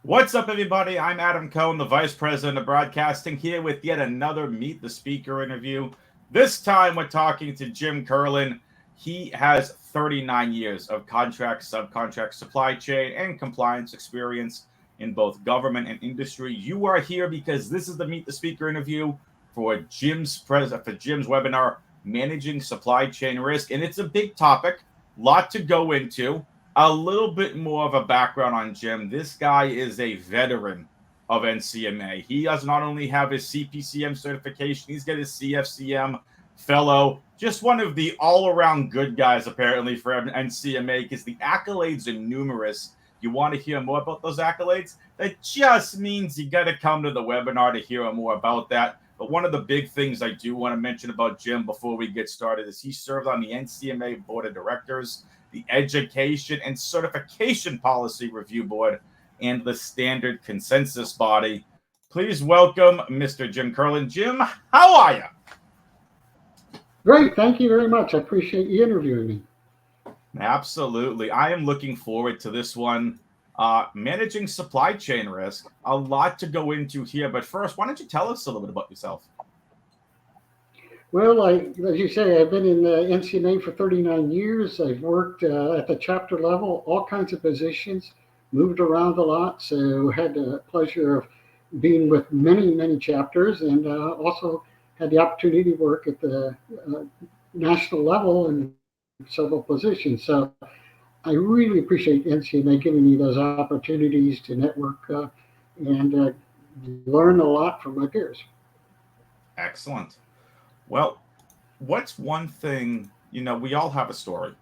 What's up, everybody? I'm Adam Cohn, the Vice President of Broadcasting, here with yet another Meet the Speaker interview. This time, we're talking to Jim Kirlin. He has 39 years of contract, subcontract, supply chain, and compliance experience in both government and industry. You are here because this is the Meet the Speaker interview for Jim's webinar, Managing Supply Chain Risk, and it's a big topic, lot to go into. A little bit more of a background on Jim. This guy is a veteran of NCMA. He does not only have his CPCM certification, he's got his CFCM fellow. Just one of the all-around good guys, apparently, for NCMA, because the accolades are numerous. You want to hear more about those accolades? That just means you got to come to the webinar to hear more about that. But one of the big things I do want to mention about Jim before we get started is he served on the NCMA Board of Directors, the Education and Certification Policy Review Board, and the Standard Consensus Body. Please welcome Mr. Jim Kirlin. Jim, how are you? Great. Thank you very much. I appreciate you interviewing me. Absolutely. I am looking forward to this one. Managing supply chain risk. A lot to go into here. But first, why don't you tell us a little bit about yourself? Well, as you say, I've been in the NCMA for 39 years. I've worked at the chapter level, all kinds of positions, moved around a lot. So had the pleasure of being with many, many chapters, and also had the opportunity to work at the national level in several positions. So I really appreciate NCMA giving me those opportunities to network and learn a lot from my peers. Excellent. Well, what's one thing, we all have a story,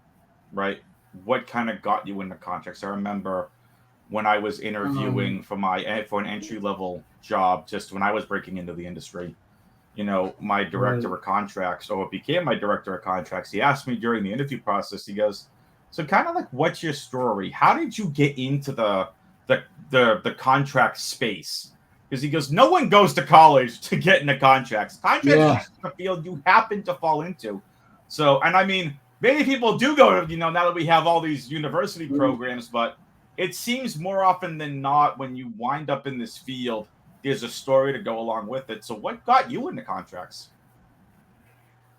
right? What kind of got you into contracts? I remember when I was interviewing for an entry-level job, just when I was breaking into the industry, my director of contracts, or became my director of contracts, he asked me during the interview process, he goes, so kind of like, what's your story? How did you get into the contract space? Because he goes, no one goes to college to get into contracts. Contracts is the field you happen to fall into. So, and I mean, many people do go to, now that we have all these university programs, but it seems more often than not when you wind up in this field, there's a story to go along with it. So what got you into contracts?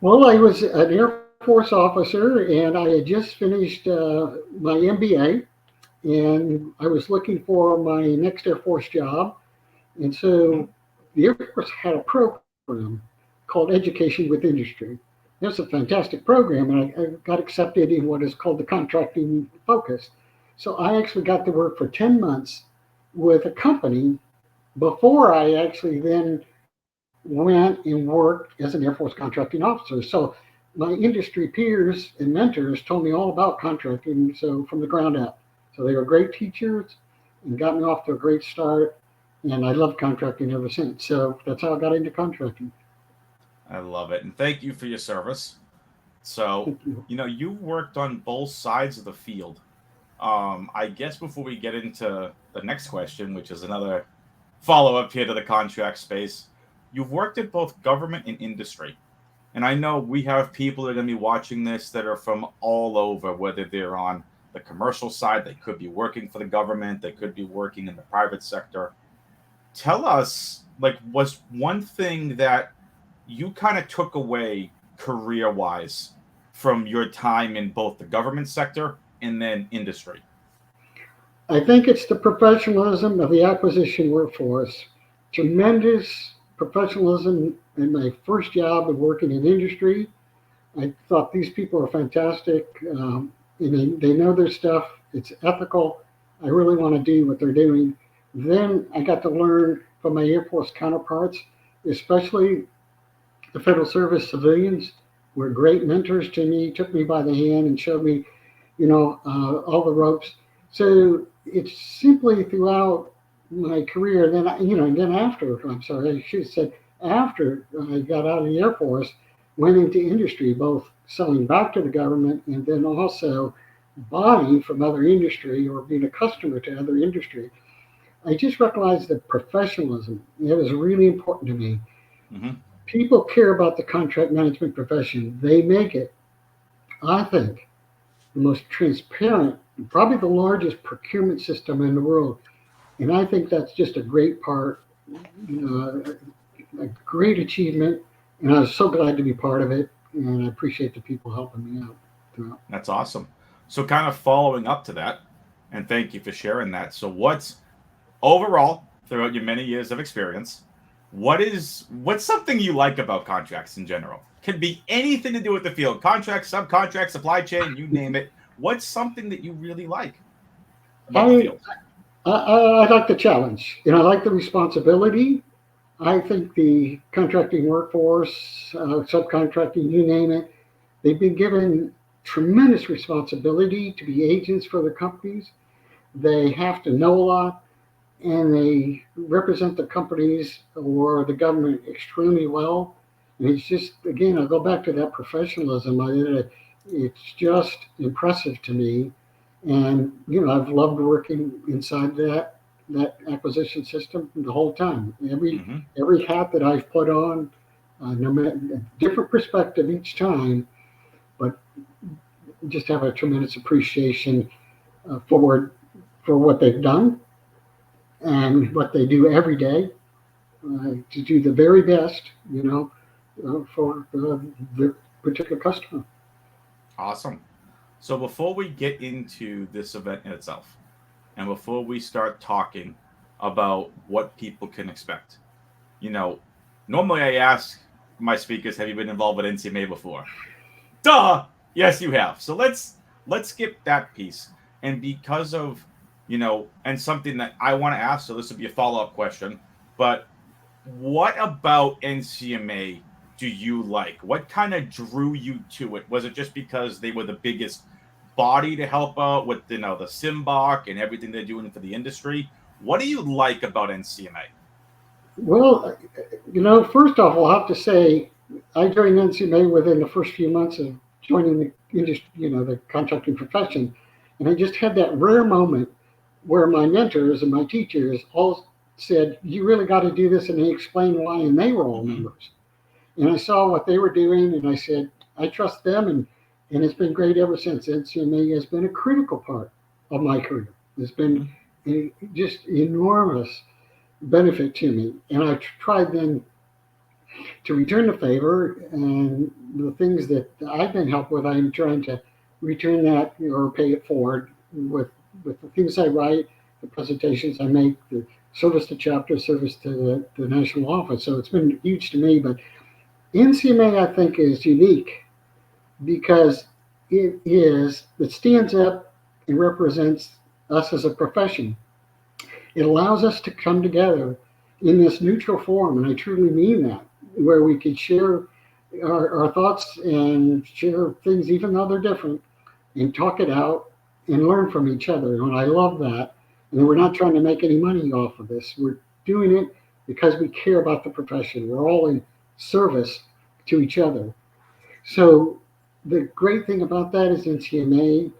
Well, I was an Air Force officer, and I had just finished my MBA, and I was looking for my next Air Force job. And so the Air Force had a program called Education with Industry. That's a fantastic program, and I got accepted in what is called the contracting focus. So I actually got to work for 10 months with a company before I actually then went and worked as an Air Force contracting officer. So my industry peers and mentors told me all about contracting, so from the ground up. So they were great teachers and got me off to a great start. And I love contracting ever since. So that's how I got into contracting. I love it. And thank you for your service. So, you worked on both sides of the field. I guess before we get into the next question, which is another follow-up here to the contract space, you've worked at both government and industry. And I know we have people that are going to be watching this that are from all over, whether they're on the commercial side, they could be working for the government, they could be working in the private sector. Tell us, was one thing that you kind of took away career-wise from your time in both the government sector and then industry? I think it's the professionalism of the acquisition workforce. Tremendous professionalism in my first job of working in industry. I thought these people are fantastic. And they know their stuff. It's ethical. I really want to do what they're doing. Then I got to learn from my Air Force counterparts, especially the Federal Service civilians were great mentors to me, took me by the hand and showed me, all the ropes. So it's simply throughout my career, then after I got out of the Air Force, went into industry, both selling back to the government and then also buying from other industry or being a customer to other industry. I just realized that professionalism, that was really important to me. Mm-hmm. People care about the contract management profession. They make it, I think, the most transparent, probably the largest procurement system in the world. And I think that's just a great part, a great achievement. And I was so glad to be part of it. And I appreciate the people helping me out throughout. That's awesome. So, kind of following up to that, and thank you for sharing that. So, what's overall throughout your many years of experience? What's something you like about contracts in general? Could be anything to do with the field, contract, subcontract, supply chain, you name it. What's something that you really like about the I, field? I like the challenge and I like the responsibility. I think the contracting workforce, subcontracting, you name it, they've been given tremendous responsibility to be agents for the companies. They have to know a lot and they represent the companies or the government extremely well. And it's just, again, I'll go back to that professionalism. It's just impressive to me. And, I've loved working inside that acquisition system the whole time. Mm-hmm. Every hat that I've put on, no matter a different perspective each time, but just have a tremendous appreciation for what they've done and what they do every day to do the very best, for the particular customer. Awesome. So before we get into this event in itself, and before we start talking about what people can expect, you know, normally I ask my speakers, "Have you been involved with NCMA before?" Duh. Yes, you have. So let's skip that piece. And because of and something that I want to ask, so this would be a follow-up question, but what about NCMA do you like? What kind of drew you to it? Was it just because they were the biggest body to help out with the Simbach and everything they're doing for the industry? What do you like about NCMA? Well, first off, I'll have to say I joined NCMA within the first few months of joining the industry, the contracting profession, and I just had that rare moment where my mentors and my teachers all said, "You really got to do this," and they explained why, and they were all Mm-hmm. members. And I saw what they were doing, and I said, "I trust them," and it's been great ever since. NCMA has been a critical part of my career. It's been Mm-hmm. just enormous benefit to me, and I tried then to return the favor, and the things that I've been helped with, I'm trying to return that or pay it forward with the things I write, the presentations I make, the service to chapter, service to the national office. So it's been huge to me. But NCMA, I think, is unique because it stands up and represents us as a profession. It allows us to come together in this neutral forum, and I truly mean that, where we can share our thoughts and share things, even though they're different, and talk it out and learn from each other. And I love that. And we're not trying to make any money off of this. We're doing it because we care about the profession. We're all in service to each other. So the great thing about that is NCMA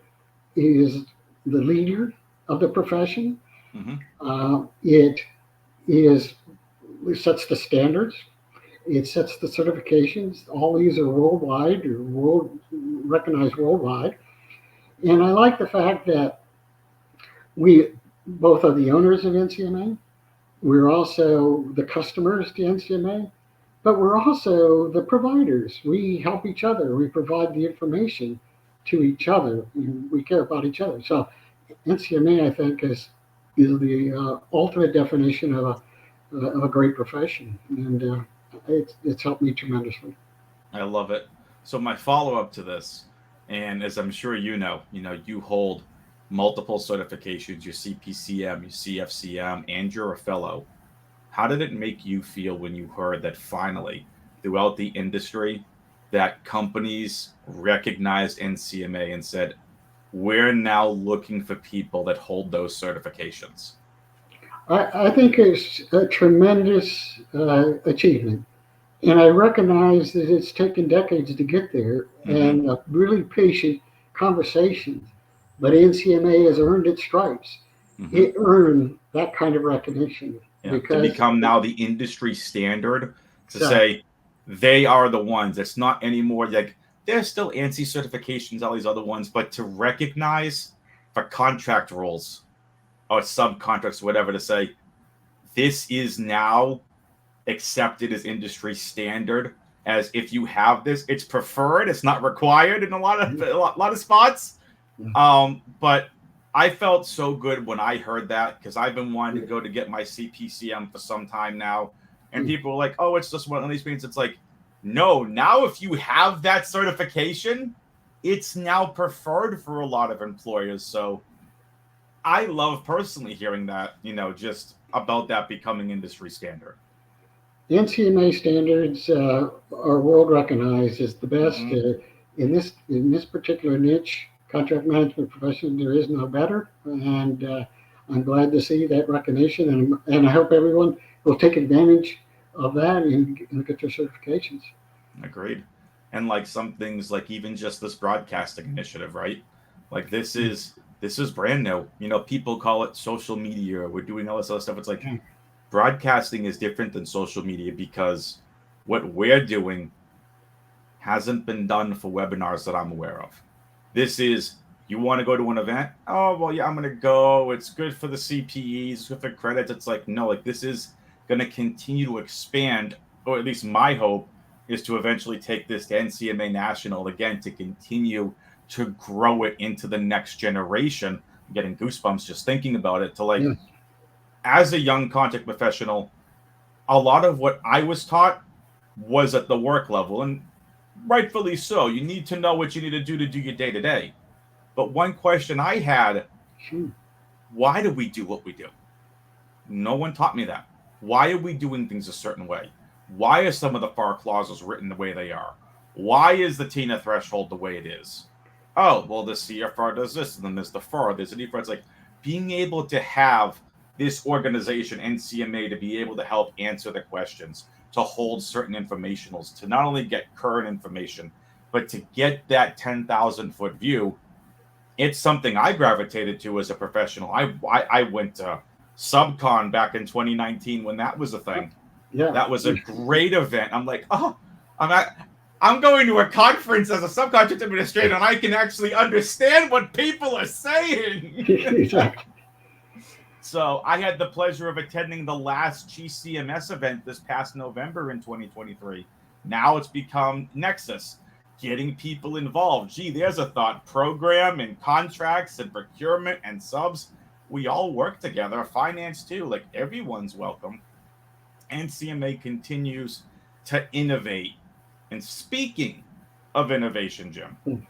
is the leader of the profession. Mm-hmm. It is it sets the standards. It sets the certifications. All these are worldwide or recognized worldwide. And I like the fact that we both are the owners of NCMA. We're also the customers to NCMA, but we're also the providers. We help each other. We provide the information to each other. And we care about each other. So NCMA, I think, is the ultimate definition of a great profession, and it's helped me tremendously. I love it. So my follow-up to this, and as I'm sure you hold multiple certifications, your CPCM, your CFCM, and you're a fellow. How did it make you feel when you heard that finally, throughout the industry, that companies recognized NCMA and said, "We're now looking for people that hold those certifications"? I think it's a tremendous achievement. And I recognize that it's taken decades to get there Mm-hmm. and really patient conversations. But NCMA has earned its stripes. Mm-hmm. It earned that kind of recognition Yeah, to because become now the industry standard, to exactly, say they are the ones. It's not anymore like there's still ANSI certifications, all these other ones, but to recognize for contract roles, or subcontracts, whatever, to say this is now accepted as industry standard. As if you have this, it's preferred. It's not required in a lot of spots. But I felt so good when I heard that, because I've been wanting to go to get my CPCM for some time now, and people are like, "Oh, it's just one of these means." It's like, no. Now, if you have that certification, it's now preferred for a lot of employers. So I love personally hearing that, just about that becoming industry standard. The NCMA standards are world recognized as the best in this particular niche. Contract management profession, there is no better, and I'm glad to see that recognition, and I hope everyone will take advantage of that and get their certifications. Agreed. And like some things, like even just this broadcasting initiative, right? Like this is brand new. People call it social media. We're doing all this other stuff. It's like broadcasting is different than social media, because what we're doing hasn't been done for webinars that I'm aware of. This is, you want to go to an event? Oh, well, yeah, I'm going to go. It's good for the CPEs, it's good for credits. It's like, no, like this is going to continue to expand, or at least my hope is to eventually take this to NCMA National again, to continue to grow it into the next generation. I'm getting goosebumps just thinking about it. To like, as a young contract professional, a lot of what I was taught was at the work level, and rightfully so. You need to know what you need to do your day to day. But one question I had, why do we do what we do? No one taught me that. Why are we doing things a certain way? Why are some of the FAR clauses written the way they are? Why is the TINA threshold the way it is? Oh, well, the CFR does this, and then there's the FAR, there's an EFAR. It's like being able to have this organization, NCMA, to be able to help answer the questions, to hold certain informationals, to not only get current information, but to get that 10,000-foot view. It's something I gravitated to as a professional. I went to SubCon back in 2019 when that was a thing. Yeah, that was a great event. I'm like, oh, I'm going to a conference as a subcontract administrator, and I can actually understand what people are saying. Exactly. So I had the pleasure of attending the last GCMS event this past November in 2023. Now it's become Nexus, getting people involved. Gee, there's a thought. Program and contracts and procurement and subs. We all work together. Finance too. Like, everyone's welcome. NCMA continues to innovate. And speaking of innovation, Jim,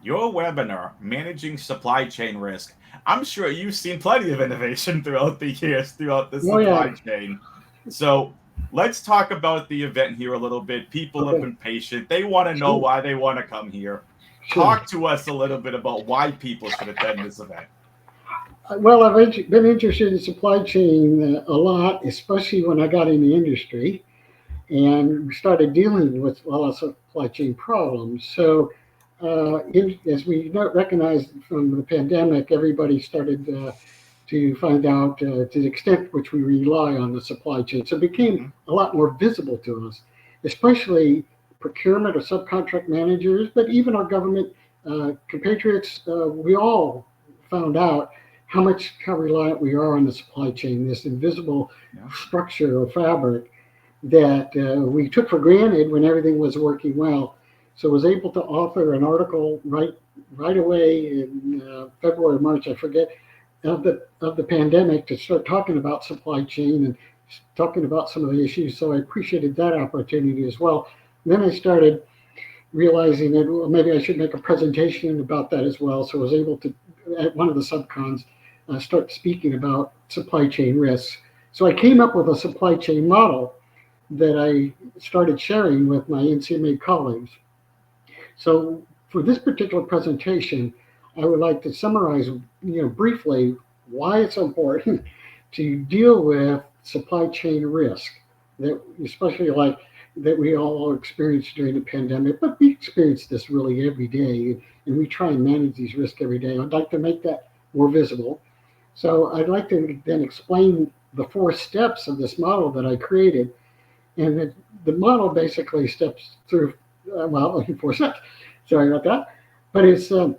your webinar, Managing Supply Chain Risk, I'm sure you've seen plenty of innovation throughout the years, throughout the supply chain. So let's talk about the event here a little bit. People have been patient. They want to know why they want to come here. Talk to us a little bit about why people should attend this event. Well, I've been interested in supply chain a lot, especially when I got in the industry and started dealing with a lot of supply chain problems. So as we recognized from the pandemic, everybody started to find out to the extent which we rely on the supply chain. So it became a lot more visible to us, especially procurement or subcontract managers, but even our government compatriots. We all found out how reliant we are on the supply chain, this invisible structure or fabric that we took for granted when everything was working well. So I was able to author an article right away in February, March, I forget, of the pandemic, to start talking about supply chain and talking about some of the issues. So I appreciated that opportunity as well. And then I started realizing that, well, maybe I should make a presentation about that as well. So I was able to, at one of the subcons, start speaking about supply chain risks. So I came up with a supply chain model that I started sharing with my NCMA colleagues. So for this particular presentation, I would like to summarize, briefly why it's important to deal with supply chain risk, that especially like that we all experienced during the pandemic, but we experience this really every day, and we try and manage these risks every day. I'd like to make that more visible. So I'd like to then explain the 4 steps of this model that I created. And the model basically steps through, 4 steps. Sorry about that. But it's to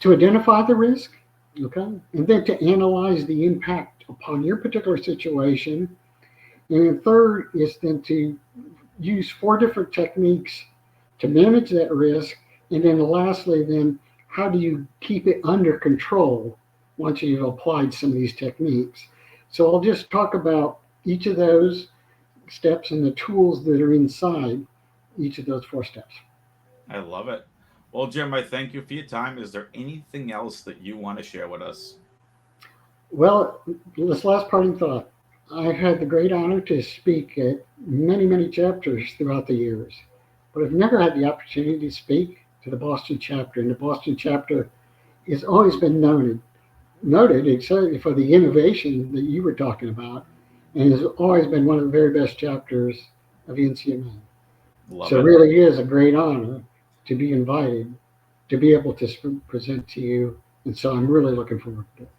identify the risk, Okay. And then to analyze the impact upon your particular situation. And then third is then to use 4 different techniques to manage that risk. And then lastly, then how do you keep it under control once you've applied some of these techniques? So I'll just talk about each of those steps and the tools that are inside each of those 4 steps. I love it. Well, Jim, I thank you for your time. Is there anything else that you want to share with us? Well, this last parting thought. I've had the great honor to speak at many, many chapters throughout the years, but I've never had the opportunity to speak to the Boston chapter. And the Boston chapter has always been noted except for the innovation that you were talking about, and has always been one of the very best chapters of NCMA. Love So it it. really is a great honor to be invited to be able to present to you. And so I'm really looking forward to it.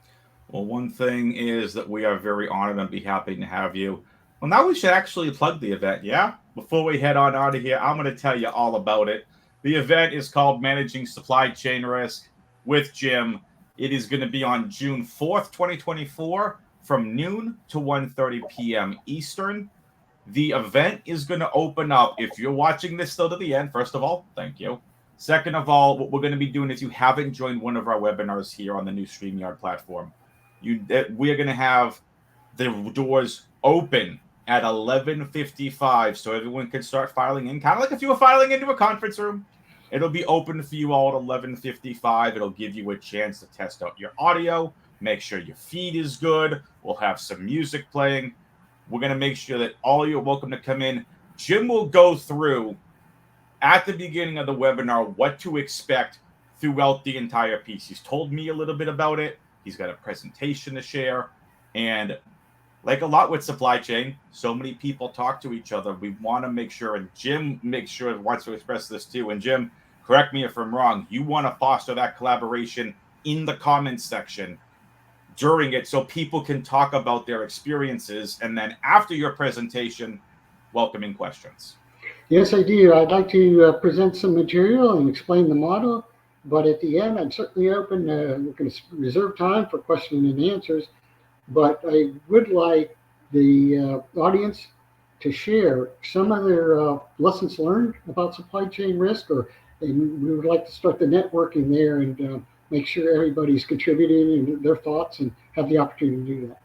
Well, one thing is that we are very honored and be happy to have you. Well, now we should actually plug the event, yeah? Before we head on out of here, I'm going to tell you all about it. The event is called Managing Supply Chain Risk with Jim. It is going to be on June 4th, 2024, from noon to 1:30 p.m. Eastern. The event is going to open up. If you're watching this still to the end, first of all, thank you. Second of all, what we're going to be doing is you haven't joined one of our webinars here on the new StreamYard platform. We are going to have the doors open at 11:55, so everyone can start filing in, kind of like if you were filing into a conference room. It'll be open for you all at 11:55. It'll give you a chance to test out your audio, make sure your feed is good. We'll have some music playing. We're going to make sure that all you're welcome to come in. Jim will go through at the beginning of the webinar what to expect throughout the entire piece. He's told me a little bit about it. He's got a presentation to share. And like a lot with supply chain, so many people talk to each other. We want to make sure, and Jim makes sure wants to express this too. And Jim, correct me if I'm wrong, you want to foster that collaboration in the comments section during it so people can talk about their experiences. And then after your presentation, welcoming questions. Yes, I do. I'd like to present some material and explain the model, but at the end, I'm certainly open. We're going to reserve time for questions and answers, but I would like the audience to share some of their lessons learned about supply chain risk, or we would like to start the networking there and make sure everybody's contributing and their thoughts and have the opportunity to do that.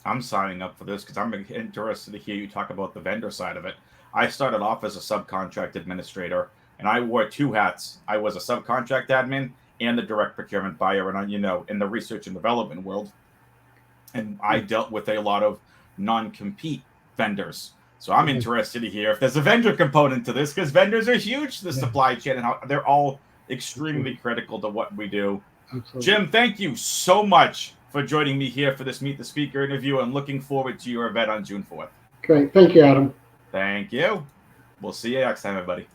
I'm signing up for this because I'm interested to hear you talk about the vendor side of it. I started off as a subcontract administrator, and I wore 2 hats. I was a subcontract admin and the direct procurement buyer, and in the research and development world. And I dealt with a lot of non-compete vendors. So I'm interested to hear if there's a vendor component to this, because vendors are huge to the supply chain, and how they're all extremely critical to what we do. Absolutely. Jim, thank you so much for joining me here for this Meet the Speaker interview. I'm looking forward to your event on June 4th. Great. Thank you, Adam. Thank you. We'll see you next time, everybody.